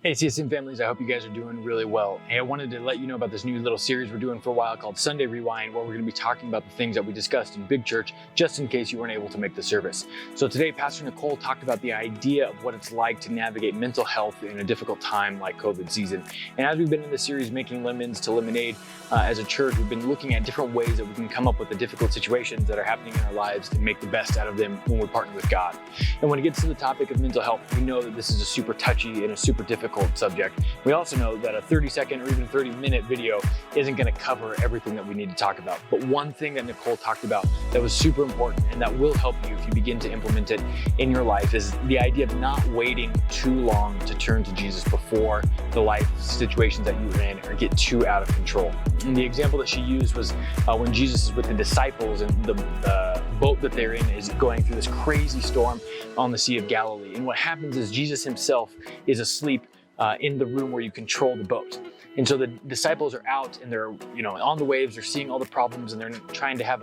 Hey CSM families, I hope you guys are doing really well. Hey, I wanted to let you know about this new little series we're doing for a while called Sunday Rewind, where we're going to be talking about the things that we discussed in Big Church, just in case you weren't able to make the service. So today, Pastor Nicole talked about the idea of what it's like to navigate mental health in a difficult time like COVID season. And as we've been in this series, Making Lemons to Lemonade, as a church, we've been looking at different ways that we can come up with the difficult situations that are happening in our lives and make the best out of them when we partner with God. And when it gets to the topic of mental health, we know that this is a super touchy and a super difficult subject. We also know that a 30-second or even 30-minute video isn't going to cover everything that we need to talk about. But one thing that Nicole talked about that was super important and that will help you if you begin to implement it in your life is the idea of not waiting too long to turn to Jesus before the life situations that you're in or get too out of control. And the example that she used was when Jesus is with the disciples and the boat that they're in is going through this crazy storm on the Sea of Galilee. And what happens is Jesus himself is asleep in the room where you control the boat. And so the disciples are out and they're, on the waves, they're seeing all the problems and they're trying to have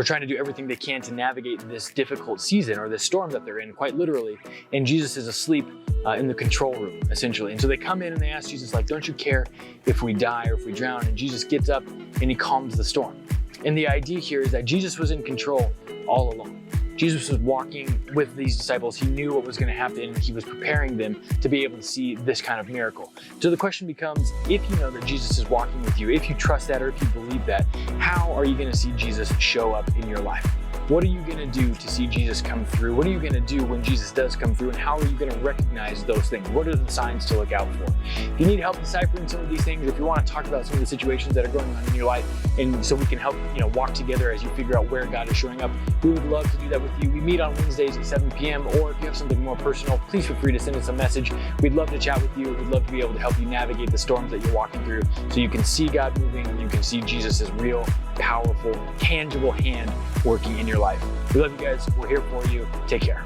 trying to do everything they can to navigate this difficult season or this storm that they're in, quite literally. And Jesus is asleep in the control room, essentially. And so they come in and they ask Jesus, don't you care if we die or if we drown? And Jesus gets up and he calms the storm. And the idea here is that Jesus was in control all along. Jesus was walking with these disciples. He knew what was going to happen. He was preparing them to be able to see this kind of miracle. So the question becomes, if you know that Jesus is walking with you, if you trust that or if you believe that, how are you going to see Jesus show up in your life? What are you going to do to see Jesus come through? What are you going to do when Jesus does come through? And how are you going to recognize those things? What are the signs to look out for? If you need help deciphering some of these things, or if you want to talk about some of the situations that are going on in your life, and so we can help walk together as you figure out where God is showing up, we would love to do that with you. We meet on Wednesdays at 7 p.m. Or if you have something more personal, please feel free to send us a message. We'd love to chat with you. We'd love to be able to help you navigate the storms that you're walking through so you can see God moving and you can see Jesus' real, powerful, tangible hand working in your life. We love you guys. We're here for you. Take care.